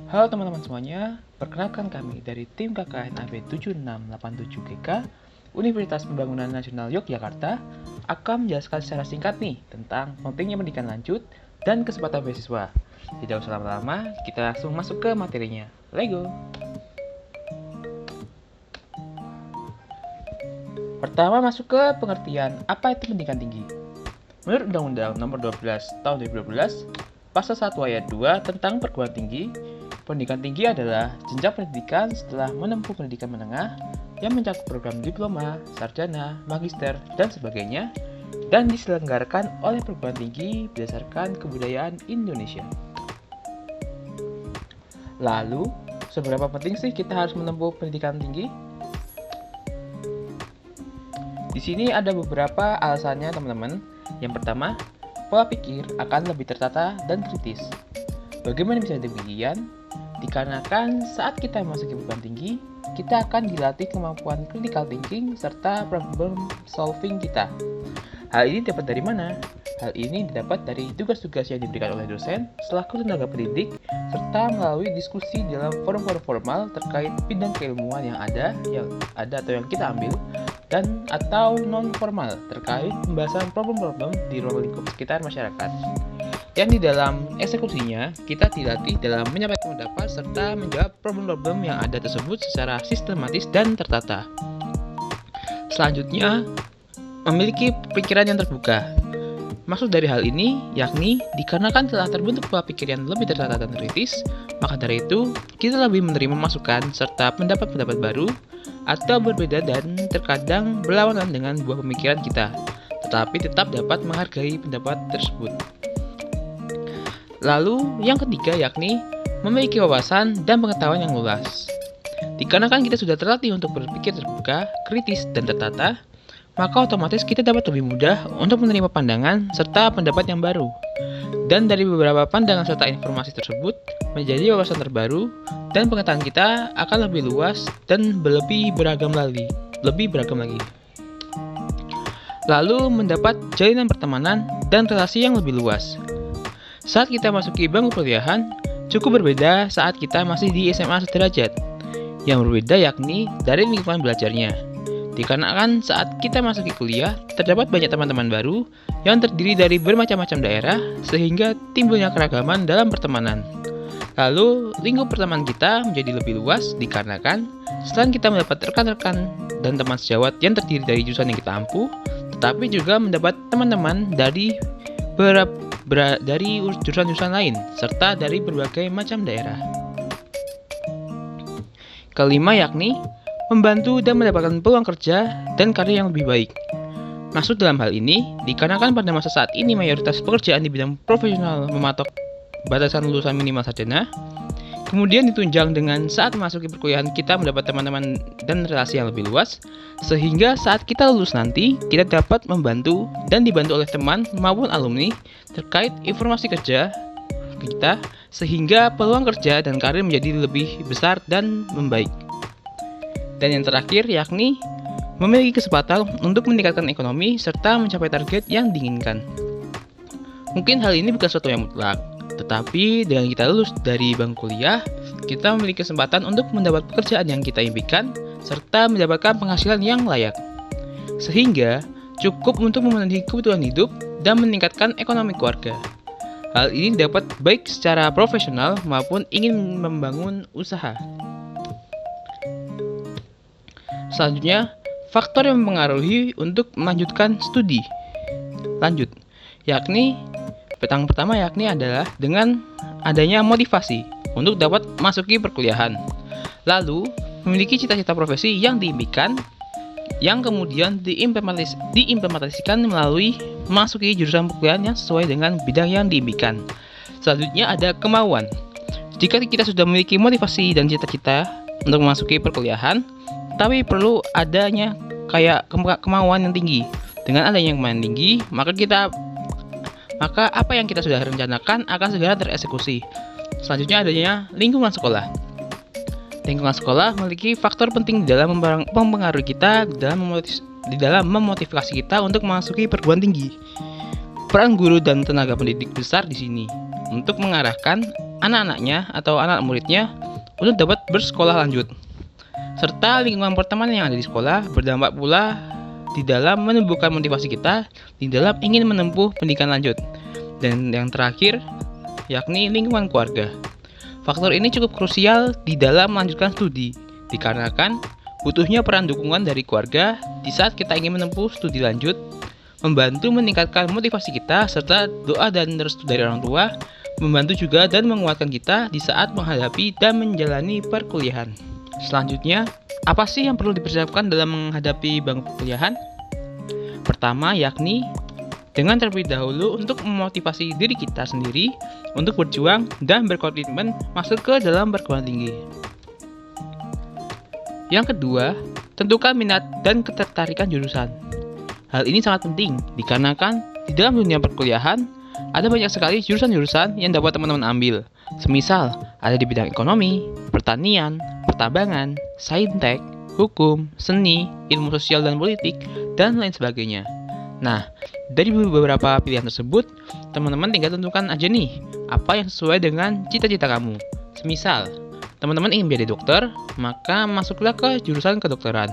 Halo teman-teman semuanya, perkenalkan kami dari tim KKN AB 7687GK Universitas Pembangunan Nasional Yogyakarta akan menjelaskan secara singkat nih tentang pentingnya pendidikan lanjut dan kesempatan beasiswa. Tidak usah lama-lama, kita langsung masuk ke materinya. Let's go! Pertama masuk ke pengertian apa itu pendidikan tinggi. Menurut Undang-Undang Nomor 12 Tahun 2012, Pasal 1 Ayat 2 tentang perguruan tinggi, pendidikan tinggi adalah jenjang pendidikan setelah menempuh pendidikan menengah yang mencakup program diploma, sarjana, magister, dan sebagainya, dan diselenggarakan oleh perguruan tinggi berdasarkan kebudayaan Indonesia. Lalu, seberapa penting sih kita harus menempuh pendidikan tinggi? Di sini ada beberapa alasannya, teman-teman. Yang pertama, pola pikir akan lebih tertata dan kritis. Bagaimana bisa demikian? Dikarenakan saat kita memasuki perguruan tinggi, kita akan dilatih kemampuan critical thinking serta problem solving kita. Hal ini dapat dari mana? Hal ini didapat dari tugas-tugas yang diberikan oleh dosen selaku tenaga pendidik serta melalui diskusi dalam forum-forum formal terkait bidang keilmuan yang ada atau yang kita ambil, dan atau non formal terkait pembahasan problem-problem di ruang lingkup sekitar masyarakat. Yang di dalam eksekusinya, kita dilatih dalam menyampaikan pendapat serta menjawab problem-problem yang ada tersebut secara sistematis dan tertata. Selanjutnya, memiliki pikiran yang terbuka. Maksud dari hal ini yakni dikarenakan telah terbentuk pola pikir yang lebih tertata dan kritis, maka dari itu kita lebih menerima masukan serta pendapat-pendapat baru atau berbeda dan terkadang berlawanan dengan buah pemikiran kita, tetapi tetap dapat menghargai pendapat tersebut. Lalu yang ketiga yakni memiliki wawasan dan pengetahuan yang luas. Dikarenakan kita sudah terlatih untuk berpikir terbuka, kritis, dan tertata, maka otomatis kita dapat lebih mudah untuk menerima pandangan serta pendapat yang baru. Dan dari beberapa pandangan serta informasi tersebut menjadi wawasan terbaru, dan pengetahuan kita akan lebih luas dan lebih beragam lagi. Lalu mendapat jalinan pertemanan dan relasi yang lebih luas. Saat kita masuki bangku perkuliahan, cukup berbeda saat kita masih di SMA sederajat. Yang berbeda yakni dari lingkungan belajarnya. Dikarenakan saat kita masuki kuliah, terdapat banyak teman-teman baru yang terdiri dari bermacam-macam daerah, sehingga timbulnya keragaman dalam pertemanan. Lalu, lingkup pertemanan kita menjadi lebih luas dikarenakan selain kita mendapat rekan-rekan dan teman sejawat yang terdiri dari jurusan yang kita ampu, tetapi juga mendapat teman-teman dari jurusan-jurusan lain, serta dari berbagai macam daerah. Kelima yakni membantu dan mendapatkan peluang kerja dan karir yang lebih baik. Maksud dalam hal ini, dikarenakan pada masa saat ini mayoritas pekerjaan di bidang profesional mematok batasan lulusan minimal sarjana, kemudian ditunjang dengan saat memasuki perkuliahan kita mendapat teman-teman dan relasi yang lebih luas, sehingga saat kita lulus nanti, kita dapat membantu dan dibantu oleh teman maupun alumni terkait informasi kerja kita, sehingga peluang kerja dan karir menjadi lebih besar dan membaik. Dan yang terakhir yakni memiliki kesempatan untuk meningkatkan ekonomi serta mencapai target yang diinginkan. Mungkin hal ini bukan sesuatu yang mutlak, tetapi dengan kita lulus dari bangku kuliah, kita memiliki kesempatan untuk mendapat pekerjaan yang kita impikan serta mendapatkan penghasilan yang layak. Sehingga cukup untuk memenuhi kebutuhan hidup dan meningkatkan ekonomi keluarga. Hal ini dapat baik secara profesional maupun ingin membangun usaha. Selanjutnya, faktor yang mempengaruhi untuk melanjutkan studi lanjut, yakni pertama yakni adalah dengan adanya motivasi untuk dapat masuki perkuliahan. Lalu, memiliki cita-cita profesi yang diimpikan, yang kemudian diimplementasikan melalui masuki jurusan perkuliahan yang sesuai dengan bidang yang diimpikan. Selanjutnya ada kemauan. Jika kita sudah memiliki motivasi dan cita-cita untuk memasuki perkuliahan, tapi perlu adanya kayak kemauan yang tinggi. Dengan adanya kemauan tinggi, maka apa yang kita sudah rencanakan akan segera tereksekusi. Selanjutnya adanya lingkungan sekolah. Lingkungan sekolah memiliki faktor penting di dalam mempengaruhi kita di dalam memotivasi kita untuk memasuki perguruan tinggi. Peran guru dan tenaga pendidik besar di sini untuk mengarahkan anak-anaknya atau anak muridnya untuk dapat bersekolah lanjut. Serta lingkungan pertemanan yang ada di sekolah berdampak pula di dalam menumbuhkan motivasi kita di dalam ingin menempuh pendidikan lanjut. Dan yang terakhir, yakni lingkungan keluarga. Faktor ini cukup krusial di dalam melanjutkan studi, dikarenakan butuhnya peran dukungan dari keluarga di saat kita ingin menempuh studi lanjut, membantu meningkatkan motivasi kita, serta doa dan restu dari orang tua, membantu juga dan menguatkan kita di saat menghadapi dan menjalani perkuliahan. Selanjutnya, apa sih yang perlu dipersiapkan dalam menghadapi bangku perkuliahan? Pertama, yakni dengan terlebih dahulu untuk memotivasi diri kita sendiri untuk berjuang dan berkomitmen masuk ke dalam perguruan tinggi. Yang kedua, tentukan minat dan ketertarikan jurusan. Hal ini sangat penting dikarenakan di dalam dunia perkuliahan ada banyak sekali jurusan-jurusan yang dapat teman-teman ambil. Semisal ada di bidang ekonomi, pertanian, pertambangan, saintek, hukum, seni, ilmu sosial dan politik, dan lain sebagainya. Nah, dari beberapa pilihan tersebut, teman-teman tinggal tentukan aja nih, apa yang sesuai dengan cita-cita kamu. Semisal, teman-teman ingin menjadi dokter, maka masuklah ke jurusan kedokteran.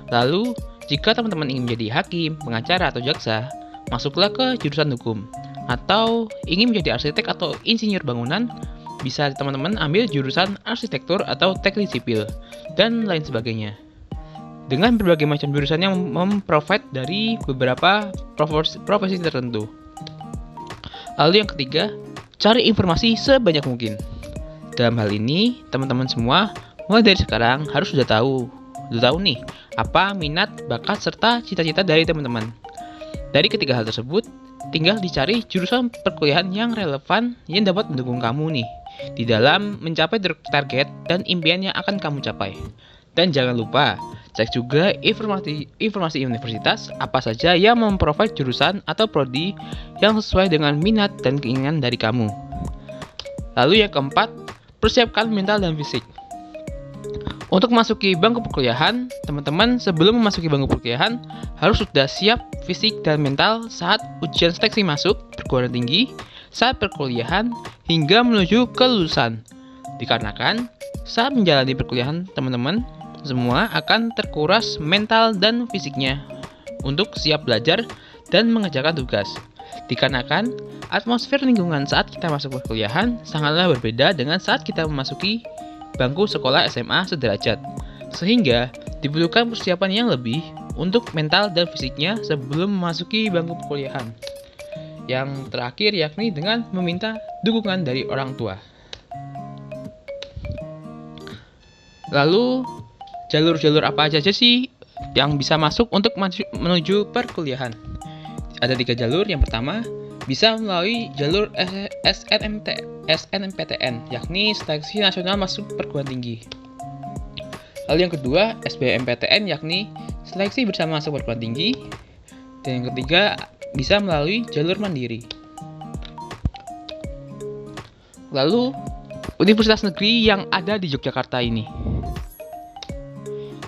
Lalu, jika teman-teman ingin menjadi hakim, pengacara, atau jaksa, masuklah ke jurusan hukum. Atau ingin menjadi arsitek atau insinyur bangunan, bisa teman-teman ambil jurusan arsitektur atau teknik sipil, dan lain sebagainya. Dengan berbagai macam jurusan yang memprovide dari beberapa profesi tertentu. Lalu yang ketiga, cari informasi sebanyak mungkin. Dalam hal ini, teman-teman semua mulai dari sekarang harus sudah tahu nih apa minat, bakat, serta cita-cita dari teman-teman. Dari ketiga hal tersebut, tinggal dicari jurusan perkuliahan yang relevan yang dapat mendukung kamu nih di dalam mencapai target dan impian yang akan kamu capai. Dan jangan lupa, cek juga informasi universitas apa saja yang memprovide jurusan atau prodi yang sesuai dengan minat dan keinginan dari kamu. Lalu yang keempat, persiapkan mental dan fisik. Untuk memasuki bangku perkuliahan, teman-teman sebelum memasuki bangku perkuliahan harus sudah siap fisik dan mental saat ujian seleksi masuk perguruan tinggi, saat perkuliahan, hingga menuju kelulusan. Dikarenakan saat menjalani perkuliahan, teman-teman semua akan terkuras mental dan fisiknya untuk siap belajar dan mengerjakan tugas. Dikarenakan atmosfer lingkungan saat kita masuk perkuliahan sangatlah berbeda dengan saat kita memasuki bangku sekolah SMA sederajat, sehingga dibutuhkan persiapan yang lebih untuk mental dan fisiknya sebelum memasuki bangku perkuliahan. Yang terakhir yakni dengan meminta dukungan dari orang tua. Lalu, jalur-jalur apa aja sih yang bisa masuk untuk menuju perkuliahan? Ada 3 jalur. Yang pertama, bisa melalui jalur SNMPTN, yakni Seleksi Nasional Masuk Perguruan Tinggi. Lalu yang kedua, SBMPTN, yakni Seleksi Bersama Masuk Perguruan Tinggi. Dan yang ketiga, bisa melalui jalur mandiri. Lalu, universitas negeri yang ada di Yogyakarta ini.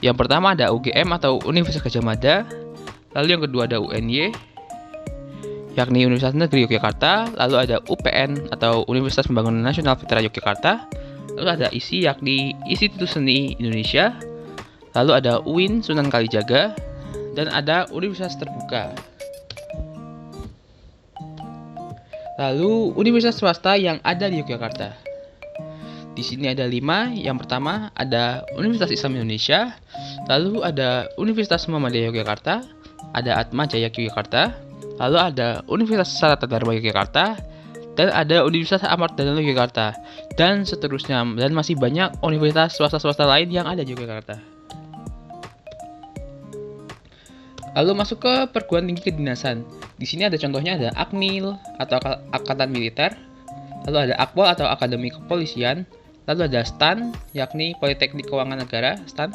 Yang pertama ada UGM atau Universitas Gadjah Mada. Lalu yang kedua ada UNY, yakni Universitas Negeri Yogyakarta. Lalu ada UPN atau Universitas Pembangunan Nasional Veteran Yogyakarta. Lalu ada ISI, yakni Institut Seni Indonesia. Lalu ada UIN Sunan Kalijaga. Dan ada Universitas Terbuka. Lalu universitas swasta yang ada di Yogyakarta. Di sini ada 5. Yang pertama ada Universitas Islam Indonesia. Lalu ada Universitas Muhammadiyah Yogyakarta. Ada Atma Jaya Yogyakarta. Lalu ada Universitas Sarata Dharma Yogyakarta, dan ada Universitas Ahmad Dahlan Yogyakarta, dan seterusnya. Dan masih banyak universitas swasta-swasta lain yang ada di Yogyakarta. Lalu masuk ke perguruan tinggi kedinasan. Di sini ada contohnya ada AKMIL atau Angkatan Militer. Lalu ada AKPOL atau Akademi Kepolisian. Lalu ada STAN, yakni Politeknik Keuangan Negara, STAN.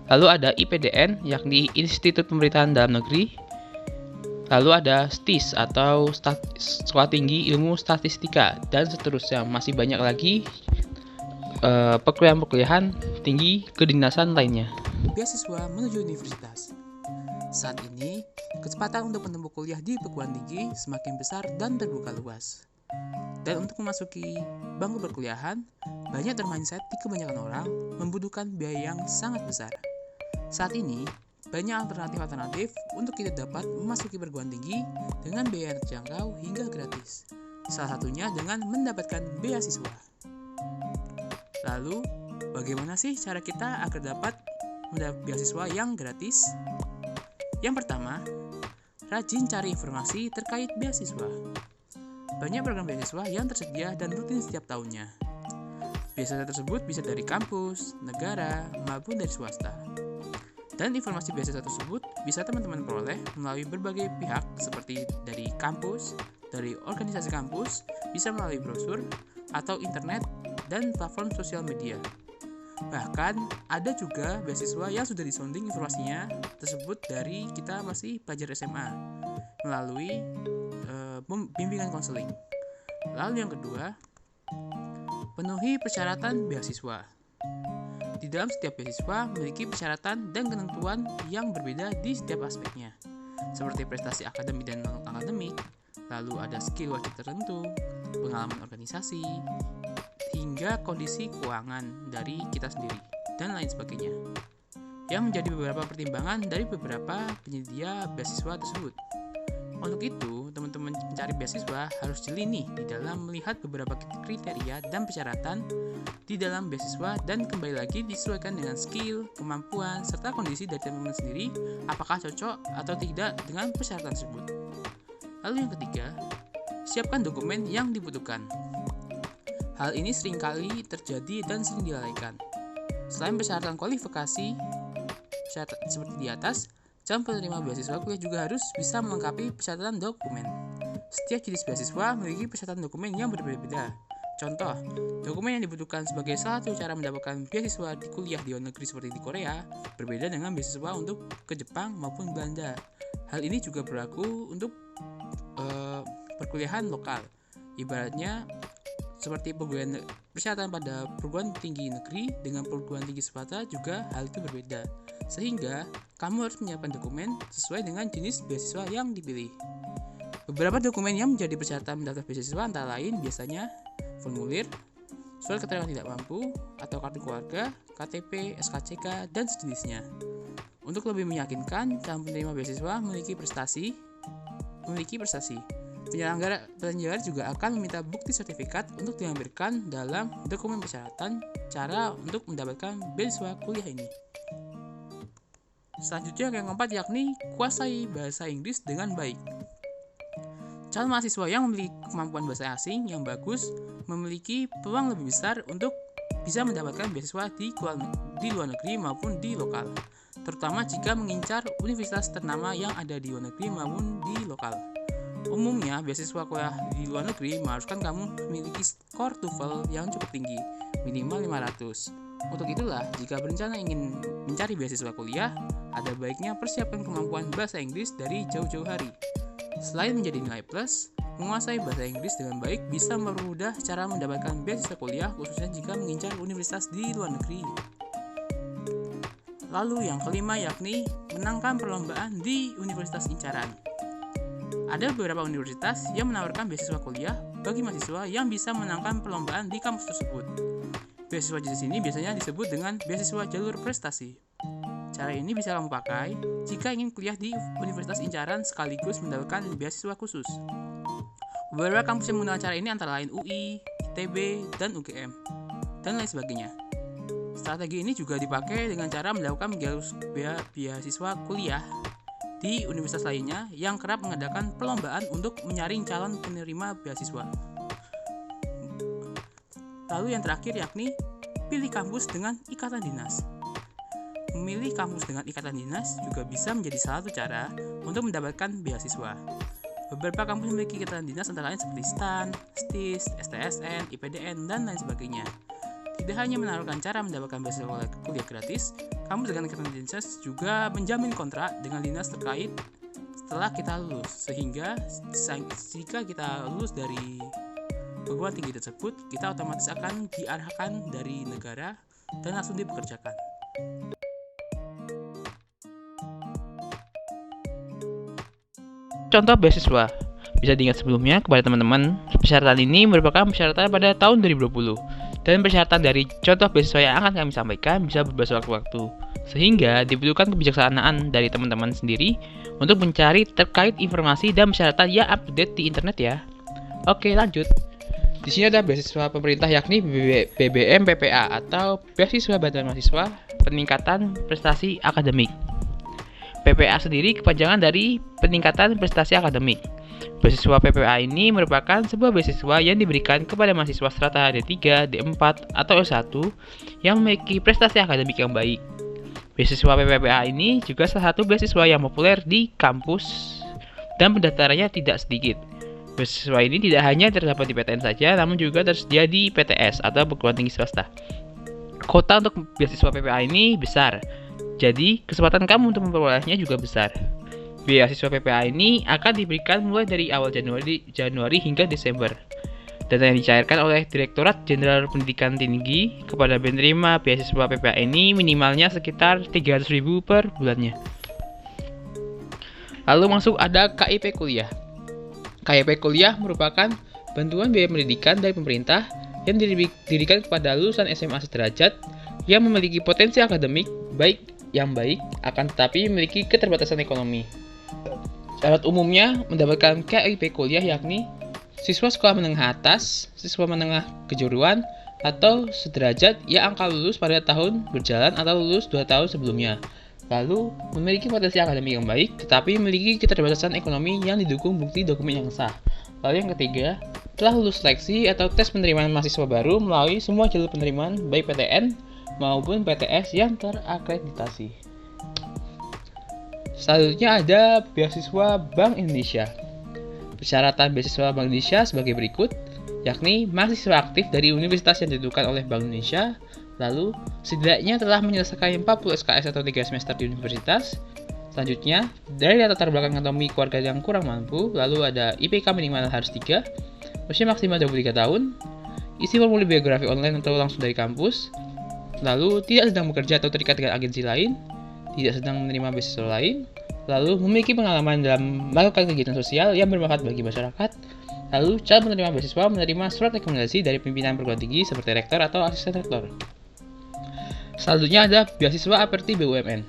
Lalu ada IPDN, yakni Institut Pemerintahan Dalam Negeri. Lalu ada STIS atau Sekolah Tinggi Ilmu Statistika, dan seterusnya. Masih banyak lagi perkuliahan tinggi kedinasan lainnya. Beasiswa menuju universitas. Saat ini, kecepatan untuk menempuh kuliah di perguruan tinggi semakin besar dan terbuka luas. Dan untuk memasuki bangku perkuliahan, banyak mindset di kebanyakan orang membutuhkan biaya yang sangat besar. Saat ini, banyak alternatif untuk kita dapat memasuki perguruan tinggi dengan biaya yang terjangkau hingga gratis. Salah satunya dengan mendapatkan beasiswa. Lalu, bagaimana sih cara kita agar dapat mendapat beasiswa yang gratis? Yang pertama, rajin cari informasi terkait beasiswa. Banyak program beasiswa yang tersedia dan rutin setiap tahunnya. Beasiswa tersebut bisa dari kampus, negara, maupun dari swasta. Dan informasi beasiswa tersebut bisa teman-teman peroleh melalui berbagai pihak seperti dari kampus, dari organisasi kampus, bisa melalui brosur, atau internet, dan platform sosial media. Bahkan ada juga beasiswa yang sudah disonding informasinya tersebut dari kita masih pelajar SMA melalui bimbingan konseling. Lalu yang kedua, penuhi persyaratan beasiswa. Di dalam setiap beasiswa memiliki persyaratan dan ketentuan yang berbeda di setiap aspeknya, seperti prestasi akademik dan non-akademik, lalu ada skill wajib tertentu, pengalaman organisasi, hingga kondisi keuangan dari kita sendiri, dan lain sebagainya, yang menjadi beberapa pertimbangan dari beberapa penyedia beasiswa tersebut. Untuk itu, teman-teman pencari beasiswa harus jeli nih di dalam melihat beberapa kriteria dan persyaratan di dalam beasiswa dan kembali lagi disesuaikan dengan skill, kemampuan, serta kondisi dari teman-teman sendiri apakah cocok atau tidak dengan persyaratan tersebut. Lalu yang ketiga, siapkan dokumen yang dibutuhkan. Hal ini seringkali terjadi dan sering dilalaikan. Selain persyaratan kualifikasi seperti di atas, calon penerima beasiswa kuliah juga harus bisa melengkapi persyaratan dokumen. Setiap jenis beasiswa memiliki persyaratan dokumen yang berbeda-beda. Contoh, dokumen yang dibutuhkan sebagai salah satu cara mendapatkan beasiswa di kuliah di luar negeri seperti di Korea berbeda dengan beasiswa untuk ke Jepang maupun Belanda. Hal ini juga berlaku untuk perkuliahan lokal. Ibaratnya seperti persyaratan pada perguruan tinggi negeri dengan perguruan tinggi swasta juga hal itu berbeda. Sehingga kamu harus menyiapkan dokumen sesuai dengan jenis beasiswa yang dipilih. Beberapa dokumen yang menjadi persyaratan mendaftar beasiswa antara lain biasanya formulir, surat keterangan tidak mampu, atau kartu keluarga, KTP, SKCK, dan sejenisnya. Untuk lebih meyakinkan, calon penerima beasiswa memiliki prestasi. Penyelenggara juga akan meminta bukti sertifikat untuk dilampirkan dalam dokumen persyaratan cara untuk mendapatkan beasiswa kuliah ini. Selanjutnya yang keempat yakni kuasai bahasa Inggris dengan baik. Calon mahasiswa yang memiliki kemampuan bahasa asing yang bagus memiliki peluang lebih besar untuk bisa mendapatkan beasiswa di luar negeri maupun di lokal, terutama jika mengincar universitas ternama yang ada di luar negeri maupun di lokal. Umumnya, beasiswa kuliah di luar negeri mengharuskan kamu memiliki skor TOEFL yang cukup tinggi, minimal 500. Untuk itulah, jika berencana ingin mencari beasiswa kuliah, ada baiknya persiapkan kemampuan bahasa Inggris dari jauh-jauh hari. Selain menjadi nilai plus, menguasai bahasa Inggris dengan baik bisa mempermudah cara mendapatkan beasiswa kuliah khususnya jika mengincar universitas di luar negeri. Lalu yang kelima yakni menangkan perlombaan di universitas incaran. Ada beberapa universitas yang menawarkan beasiswa kuliah bagi mahasiswa yang bisa menangkan perlombaan di kampus tersebut. Beasiswa jenis ini biasanya disebut dengan beasiswa jalur prestasi. Cara ini bisa kamu pakai jika ingin kuliah di universitas incaran sekaligus mendapatkan beasiswa khusus. Beberapa kampus yang menggunakan cara ini antara lain UI, ITB, dan UGM, dan lain sebagainya. Strategi ini juga dipakai dengan cara melakukan beasiswa kuliah di universitas lainnya yang kerap mengadakan perlombaan untuk menyaring calon penerima beasiswa. Lalu yang terakhir yakni pilih kampus dengan ikatan dinas. Memilih kampus dengan ikatan dinas juga bisa menjadi salah satu cara untuk mendapatkan beasiswa. Beberapa kampus memiliki ikatan dinas antara lain seperti STAN, STIS, STSN, IPDN, dan lain sebagainya. Tidak hanya menawarkan cara mendapatkan beasiswa kuliah gratis, kampus dengan ikatan dinas juga menjamin kontrak dengan dinas terkait setelah kita lulus, sehingga jika kita lulus dari perguruan tinggi tersebut, kita otomatis akan diarahkan dari negara dan langsung dipekerjakan. Contoh beasiswa. Bisa diingat sebelumnya kepada teman-teman, persyaratan ini merupakan persyaratan pada tahun 2020 dan persyaratan dari contoh beasiswa yang akan kami sampaikan bisa berubah sewaktu-waktu, sehingga dibutuhkan kebijaksanaan dari teman-teman sendiri untuk mencari terkait informasi dan persyaratan yang up-to-date di internet ya. Oke, lanjut. Di sini ada beasiswa pemerintah yakni BBM PPA atau Beasiswa Bantuan Mahasiswa Peningkatan Prestasi Akademik. PPA sendiri kepanjangan dari Peningkatan Prestasi Akademik. Beasiswa PPA ini merupakan sebuah beasiswa yang diberikan kepada mahasiswa strata D3, D4, atau S1 yang memiliki prestasi akademik yang baik. Beasiswa PPA ini juga salah satu beasiswa yang populer di kampus dan pendaftarannya tidak sedikit. Beasiswa ini tidak hanya terdapat di PTN saja, namun juga tersedia di PTS atau perguruan tinggi swasta. Kota untuk beasiswa PPA ini besar, jadi kesempatan kamu untuk memperolehnya juga besar. Beasiswa PPA ini akan diberikan mulai dari awal Januari hingga Desember. Data yang dicairkan oleh Direktorat Jenderal Pendidikan Tinggi kepada penerima beasiswa PPA ini minimalnya sekitar 300.000 per bulannya. Lalu masuk ada KIP Kuliah. KIP Kuliah merupakan bantuan biaya pendidikan dari pemerintah yang didirikan kepada lulusan SMA sederajat yang memiliki potensi akademik baik akan tetapi memiliki keterbatasan ekonomi. Syarat umumnya mendapatkan KIP Kuliah yakni siswa sekolah menengah atas, siswa menengah kejuruan, atau sederajat yang angka lulus pada tahun berjalan atau lulus 2 tahun sebelumnya. Lalu, memiliki potensi akademik yang baik, tetapi memiliki keterbatasan ekonomi yang didukung bukti dokumen yang sah. Lalu yang ketiga, telah lulus seleksi atau tes penerimaan mahasiswa baru melalui semua jalur penerimaan baik PTN maupun PTS yang terakreditasi. Selanjutnya ada beasiswa Bank Indonesia. Persyaratan beasiswa Bank Indonesia sebagai berikut, yakni mahasiswa aktif dari universitas yang ditentukan oleh Bank Indonesia, lalu setidaknya telah menyelesaikan 40 SKS atau 3 semester di universitas. Selanjutnya, dari latar belakang ekonomi keluarga yang kurang mampu, lalu ada IPK minimal harus 3, usia maksimal 23 tahun, isi formulir biografi online atau langsung dari kampus, lalu tidak sedang bekerja atau terikat dengan agensi lain, tidak sedang menerima beasiswa lain, lalu memiliki pengalaman dalam melakukan kegiatan sosial yang bermanfaat bagi masyarakat, lalu calon penerima beasiswa menerima surat rekomendasi dari pimpinan perguruan tinggi seperti rektor atau asisten rektor. Selanjutnya ada beasiswa Aperti BUMN.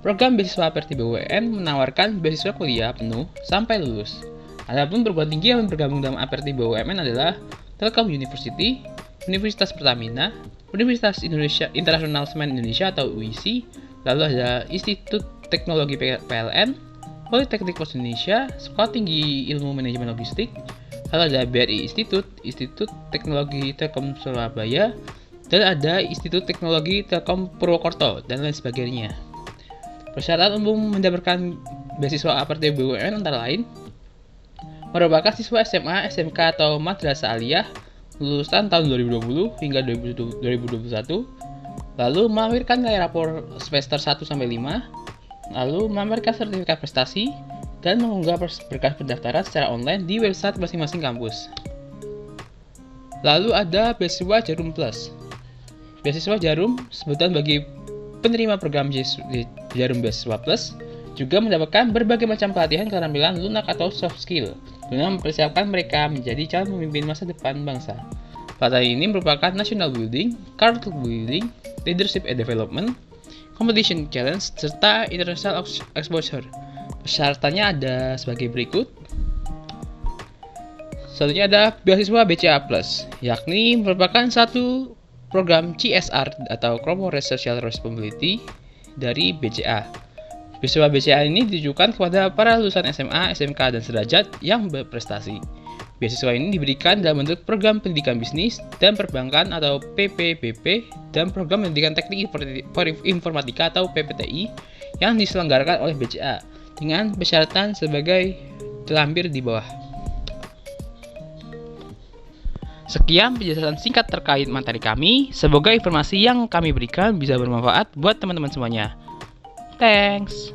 Program beasiswa Aperti BUMN menawarkan beasiswa kuliah penuh sampai lulus. Adapun perguruan tinggi yang bergabung dalam Aperti BUMN adalah Telkom University, Universitas Pertamina, Universitas Indonesia Internasional Semen Indonesia atau UISI, lalu ada Institut Teknologi PLN, Politeknik Pos Indonesia, Sekolah Tinggi Ilmu Manajemen Logistik, lalu ada BRI Institut, Institut Teknologi Telkom Surabaya, dan ada Institut Teknologi Telkom Purwokerto, dan lain sebagainya. Persyaratan umum mendapatkan beasiswa Aperti BUMN antara lain merupakan siswa SMA, SMK, atau madrasah aliyah lulusan tahun 2020 hingga 2021, lalu melampirkan nilai rapor semester 1-5, lalu melampirkan sertifikat prestasi, dan mengunggah berkas pendaftaran secara online di website masing-masing kampus. Lalu ada beasiswa Jarum Plus. Beasiswa Jarum, sebutan bagi penerima program Jarum Beasiswa Plus, juga mendapatkan berbagai macam pelatihan keterampilan lunak atau soft skill guna mempersiapkan mereka menjadi calon pemimpin masa depan bangsa. Pelatihan ini merupakan national building, character building, leadership and development, competition challenge, serta international exposure. Persyaratannya ada sebagai berikut. Selanjutnya ada beasiswa BCA Plus, yakni merupakan satu program CSR atau Corporate Social Responsibility dari BCA. Beasiswa BCA ini ditujukan kepada para lulusan SMA, SMK, dan sederajat yang berprestasi. Beasiswa ini diberikan dalam bentuk program pendidikan bisnis dan perbankan atau PPBP dan program pendidikan teknik informatika atau PPTI yang diselenggarakan oleh BCA dengan persyaratan sebagai terlampir di bawah. Sekian penjelasan singkat terkait materi kami. Semoga informasi yang kami berikan bisa bermanfaat buat teman-teman semuanya. Thanks.